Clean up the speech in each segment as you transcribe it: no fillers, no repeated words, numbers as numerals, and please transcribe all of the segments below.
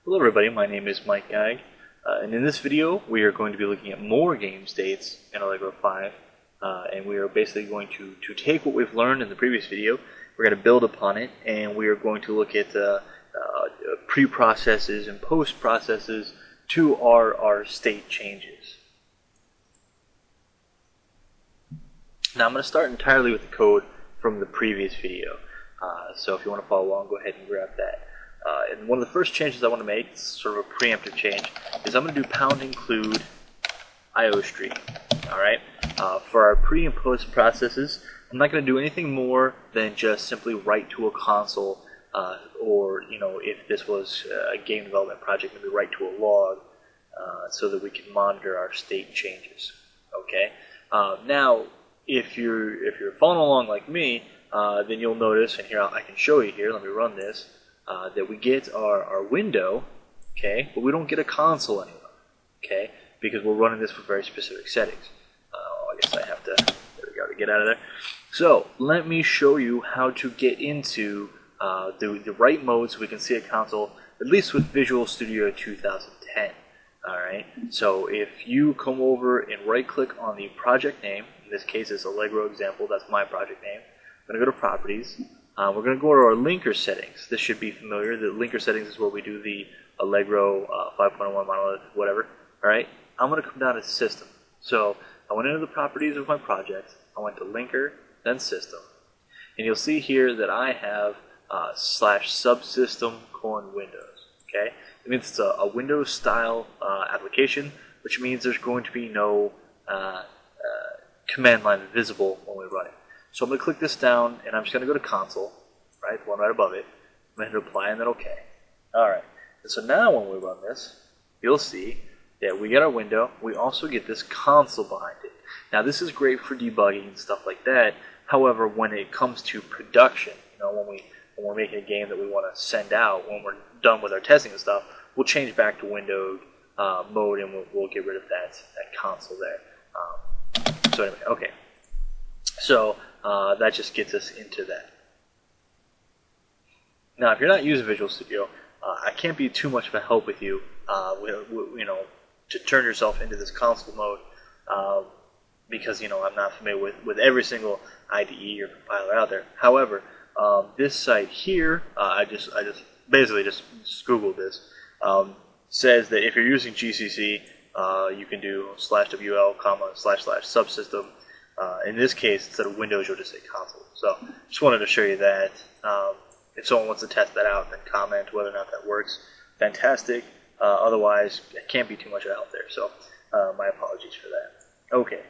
Hello everybody, my name is Mike Gag, and in this video we are going to be looking at more game states in Allegro 5, and we are basically going to take what we've learned in the previous video, we're going to build upon it, and we are going to look at pre-processes and post-processes to our state changes. Now I'm going to start entirely with the code from the previous video, so if you want to follow along, go ahead and grab that. And one of the first changes I want to make, sort of a preemptive change, is I'm going to do pound include IOStream. Alright? For our pre and post processes, I'm not going to do anything more than just simply write to a console, or, if this was a game development project, maybe write to a log, so that we can monitor our state changes. Okay? Now, if you're following along like me, then you'll notice, and here I can show you here, let me run this, that we get our window, okay, but we don't get a console anymore, okay, because we're running this for very specific settings. I guess I have to, there we go, to get out of there. So, let me show you how to get into the right mode so we can see a console, at least with Visual Studio 2010. Alright, so if you come over and right click on the project name, in this case it's Allegro example, that's my project name, I'm going to go to properties. We're going to go to our linker settings. This should be familiar. The linker settings is where we do the Allegro 5.1 monolith, whatever. Alright, I'm going to come down to system. So I went into the properties of my project, I went to linker, then system. And you'll see here that I have /subsystem:: Windows. Okay? It means it's a Windows style application, which means there's going to be no command line visible when we run it. So I'm going to click this down, and I'm just going to go to console, right, the one right above it. I'm going to hit apply and then OK. Alright, and so now when we run this, you'll see that we get our window. We also get this console behind it. Now this is great for debugging and stuff like that. However, when it comes to production, when we're making a game that we want to send out, when we're done with our testing and stuff, we'll change back to windowed mode, and we'll get rid of that console there. So anyway, okay. So that just gets us into that. Now, if you're not using Visual Studio, I can't be too much of a help with you, to turn yourself into this console mode, because I'm not familiar with every single IDE or compiler out there. However, this site here, I just basically just Googled this, says that if you're using GCC, you can do /WL, //subsystem. In this case, instead of Windows, you'll just say console. So, just wanted to show you that. If someone wants to test that out, then comment whether or not that works. Fantastic. Otherwise, it can't be too much of help there. So, my apologies for that. Okay.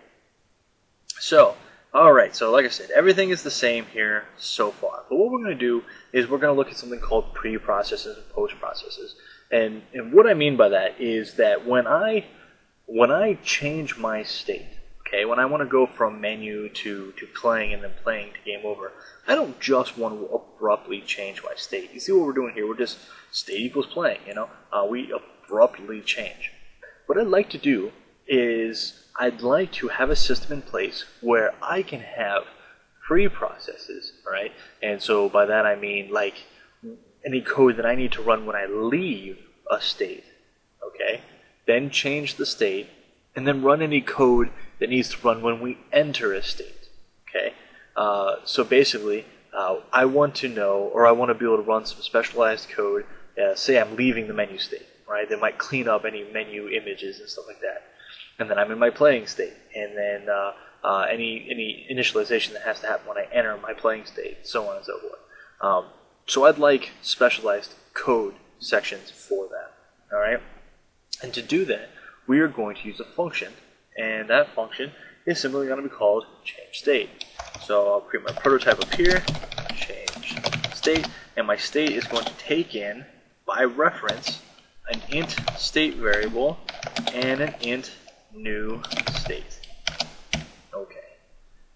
So, alright, so like I said, everything is the same here so far. But what we're going to do is we're going to look at something called pre-processes and post-processes. And what I mean by that is that when I change my state, okay, when I want to go from menu to playing and then playing to game over, I don't just want to abruptly change my state. You see what we're doing here? We're just state equals playing, we abruptly change. What I'd like to do is I'd like to have a system in place where I can have pre-processes, right? And so by that I mean like any code that I need to run when I leave a state, okay? Then change the state, and then run any code that needs to run when we enter a state, okay? So basically, I want to know, or I want to be able to run some specialized code, say I'm leaving the menu state, right? That might clean up any menu images and stuff like that. And then I'm in my playing state, and then any initialization that has to happen when I enter my playing state, so on and so forth. So I'd like specialized code sections for that, alright? And to do that, we are going to use a function, and that function is simply going to be called change state. So I'll create my prototype up here, change state, and my state is going to take in, by reference, an int state variable and an int new state. Okay,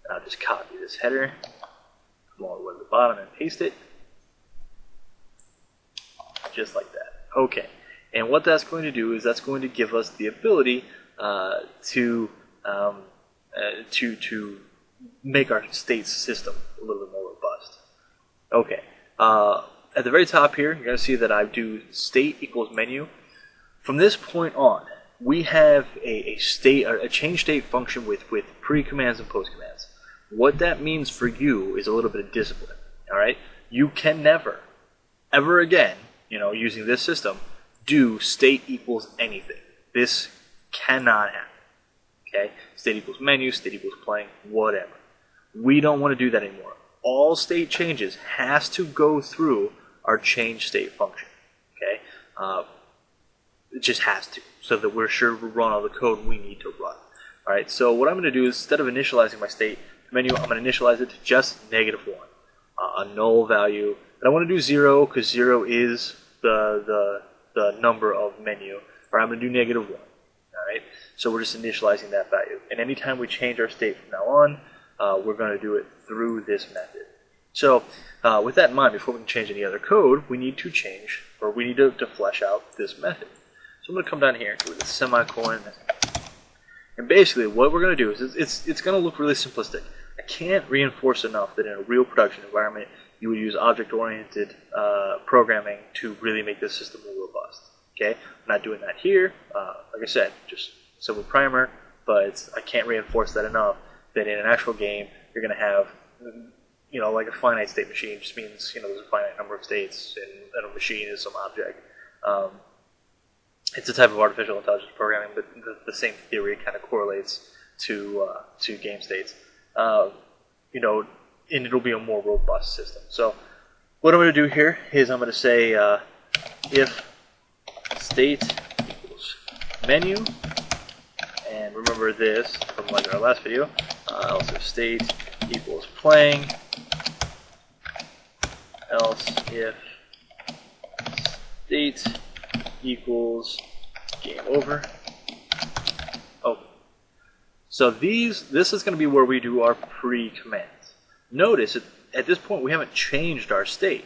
and I'll just copy this header, come all the way to the bottom and paste it, just like that. Okay, and what that's going to do is that's going to give us the ability to make our state system a little bit more robust. Okay, at the very top here, you're going to see that I do state equals menu. From this point on, we have a change state function with pre-commands and post-commands. What that means for you is a little bit of discipline. All right, you can never, ever again, using this system, do state equals anything. This cannot happen. Okay, state equals menu, state equals playing, whatever. We don't want to do that anymore. All state changes has to go through our change state function. Okay, it just has to, so that we're sure we run all the code we need to run. All right, so what I'm going to do is, instead of initializing my state menu, I'm going to initialize it to just -1, a null value. And I want to do 0 because 0 is the number of menu, or I'm going to do -1. All right, so we're just initializing that value. And anytime we change our state from now on, we're going to do it through this method. So with that in mind, before we can change any other code, we need to change, or we need to flesh out this method. So I'm going to come down here with a semicolon. And basically what we're going to do is, it's going to look really simplistic. I can't reinforce enough that in a real production environment, you would use object-oriented programming to really make this system more robust. Okay, I'm not doing that here. Like I said, just simple primer, but I can't reinforce that enough that in an actual game, you're going to have, like a finite state machine just means, there's a finite number of states, and a machine is some object. It's a type of artificial intelligence programming, but the same theory kind of correlates to game states. And it'll be a more robust system. So what I'm going to do here is I'm going to say if state equals menu, and remember this from like our last video, else if state equals playing, else if state equals game over. Oh, so this is going to be where we do our pre-commands. Notice at this point we haven't changed our state.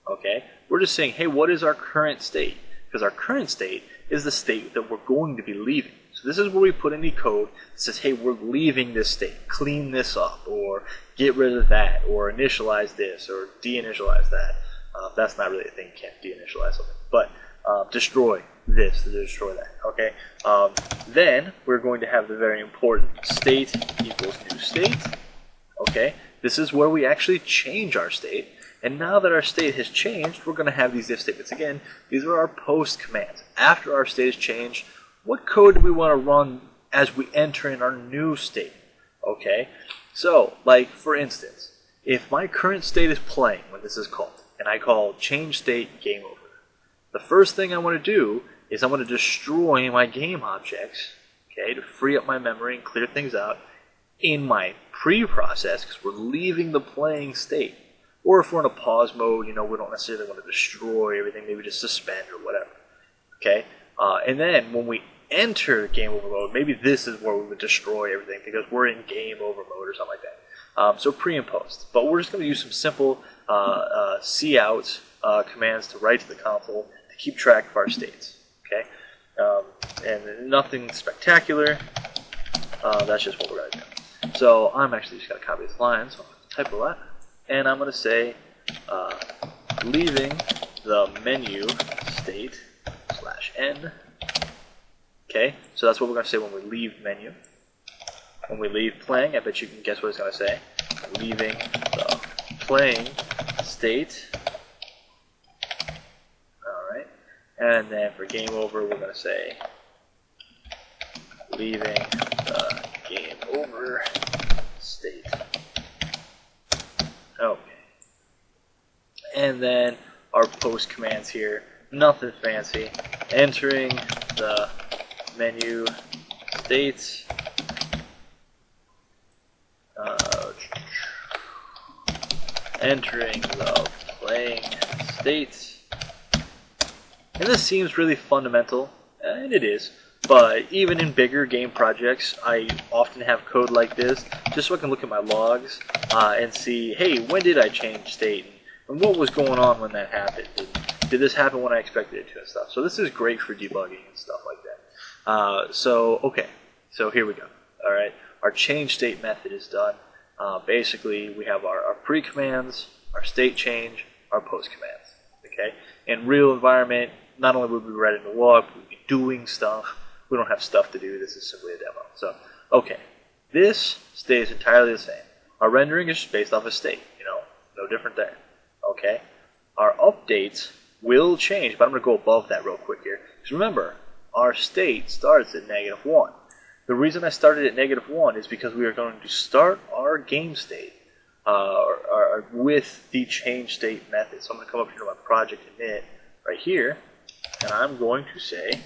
Okay, we're just saying, hey, what is our current state? Because our current state is the state that we're going to be leaving. So this is where we put any code that says, hey, we're leaving this state, clean this up, or get rid of that, or initialize this, or deinitialize that. That's not really a thing, you can't deinitialize something. But destroy this to destroy that. Okay. Then we're going to have the very important state equals new state. Okay. This is where we actually change our state. And now that our state has changed, we're going to have these if statements again. These are our post commands. After our state is changed, what code do we want to run as we enter in our new state? Okay. So, like for instance, if my current state is playing when this is called, and I call change state game over, the first thing I want to do is I want to destroy my game objects, okay, to free up my memory and clear things out in my pre-process, because we're leaving the playing state. Or if we're in a pause mode, we don't necessarily want to destroy everything, maybe just suspend or whatever. Okay, and then when we enter game over mode, maybe this is where we would destroy everything because we're in game over mode or something like that. So pre and post. But we're just going to use some simple cout commands to write to the console to keep track of our states. Okay, and nothing spectacular. That's just what we're going to do. So I'm actually just going to copy this line, so I'm going to type a lot. And I'm going to say leaving the menu state /n. Okay, so that's what we're going to say when we leave menu. When we leave playing, I bet you can guess what it's going to say. Leaving the playing state. Alright, and then for game over, we're going to say leaving the game over state. Okay. And then our post commands here, nothing fancy. Entering the menu states. Entering the playing states. And this seems really fundamental, and it is. But even in bigger game projects, I often have code like this, just so I can look at my logs and see, hey, when did I change state? And what was going on when that happened? Did this happen when I expected it to and stuff? So this is great for debugging and stuff like that. Okay, so here we go. All right, our change state method is done. Basically, we have our pre-commands, our state change, our post-commands. Okay, in real environment, not only would we be ready to walk, we'd be doing stuff. We don't have stuff to do. This is simply a demo. So, okay, this stays entirely the same. Our rendering is just based off a state. No different there. Okay, our updates will change, but I'm going to go above that real quick here. Because remember, our state starts at -1. The reason I started at -1 is because we are going to start our game state with the change state method. So I'm going to come up here to my project init right here, and I'm going to say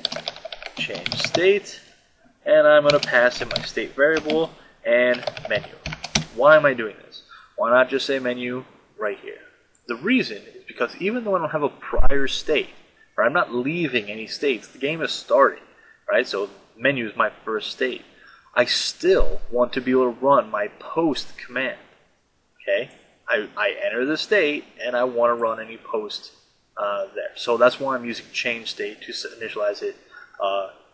change state, and I'm going to pass in my state variable and menu. Why am I doing this? Why not just say menu right here? The reason is because even though I don't have a prior state, or I'm not leaving any states, the game is starting, right? So menu is my first state. I still want to be able to run my post command. Okay, I enter the state and I want to run any post there. So that's why I'm using change state to initialize it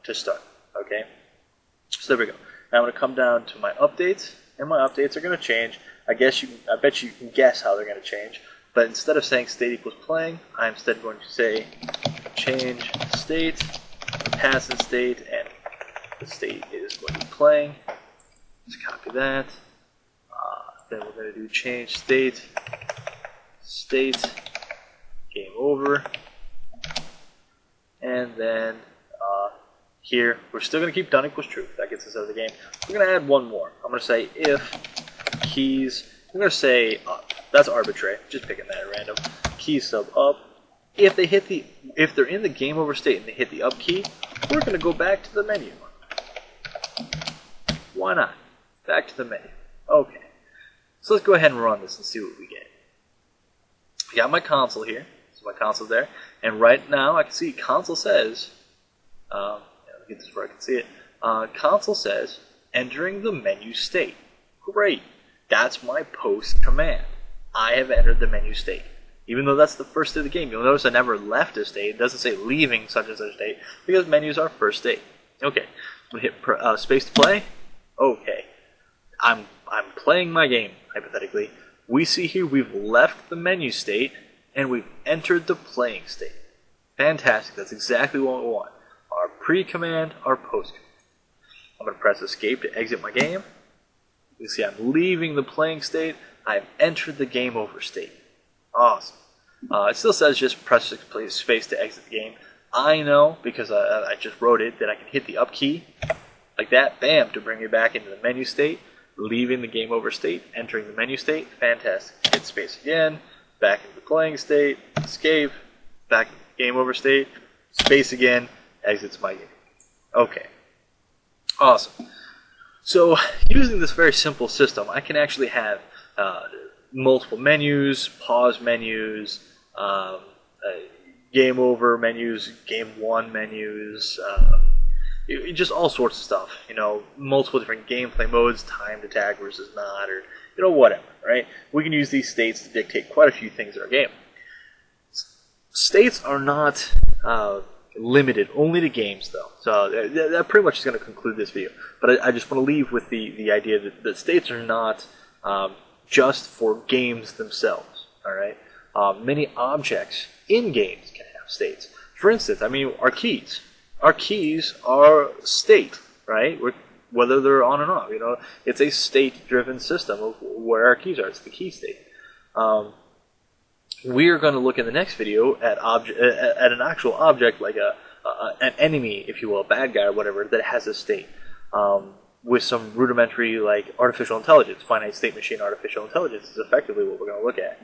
to start. Okay, so there we go. Now I'm going to come down to my updates, and my updates are going to change. I bet you can guess how they're going to change. But instead of saying state equals playing, I'm instead going to say change state, pass in state, and the state is going to be playing. Let's copy that. Then we're going to do change state, game over. And then here, we're still going to keep done equals true. That gets us out of the game. We're going to add one more. I'm going to say if keys, I'm going to say up. That's arbitrary. Just picking that at random. Key sub up. If they're in the game over state and they hit the up key, we're going to go back to the menu. Why not? Back to the menu. Okay. So let's go ahead and run this and see what we get. I got my console here. So my console's there. And right now I can see console says, let me get this where I can see it. Console says entering the menu state. Great. That's my post command. I have entered the menu state. Even though that's the first state of the game, you'll notice I never left a state. It doesn't say leaving such and such state because menu is our first state. Okay. I'm going to hit space to play. Okay. I'm playing my game, hypothetically. We see here we've left the menu state and we've entered the playing state. Fantastic. That's exactly what we want. Our pre-command, our post-command. I'm going to press escape to exit my game. You can see I'm leaving the playing state. I've entered the game over state. Awesome. It still says just press space to exit the game. I know, because I just wrote it, that I can hit the up key, like that, bam, to bring me back into the menu state, leaving the game over state, entering the menu state. Fantastic. Hit space again, back into the playing state, escape, back into the game over state, space again, exits my game. Okay. Awesome. So, using this very simple system, I can actually have multiple menus, pause menus, game over menus, game one menus, just all sorts of stuff. Multiple different gameplay modes, timed attack versus not, or whatever. Right? We can use these states to dictate quite a few things in our game. States are not limited only to games, though. So that pretty much is going to conclude this video. But I just want to leave with the idea that states are not just for games themselves. All right. Many objects in games can have states. For instance, our keys. Our keys are state, right? Whether they're on and off. It's a state-driven system of where our keys are. It's the key state. We are going to look in the next video at an actual object, like an enemy, if you will, a bad guy or whatever, that has a state. With some rudimentary, like artificial intelligence, finite state machine artificial intelligence is effectively what we're going to look at.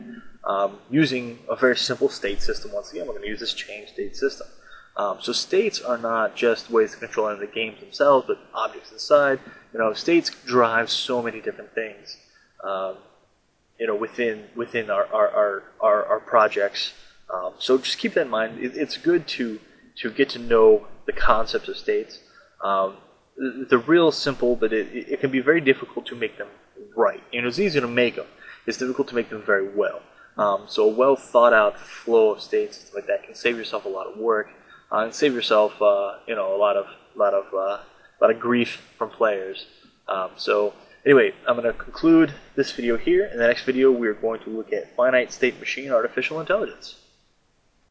Using a very simple state system. Once again, we're going to use this change state system. So states are not just ways to control the games themselves, but objects inside. States drive so many different things. Within our projects. So just keep that in mind. It's good to get to know the concepts of states. They're real simple, but it can be very difficult to make them right. It's easy to make them. It's difficult to make them very well. So a well thought out flow of states, stuff like that, can save yourself a lot of work and save yourself a lot of grief from players. So anyway, I'm going to conclude this video here. In the next video, we're going to look at finite state machine artificial intelligence.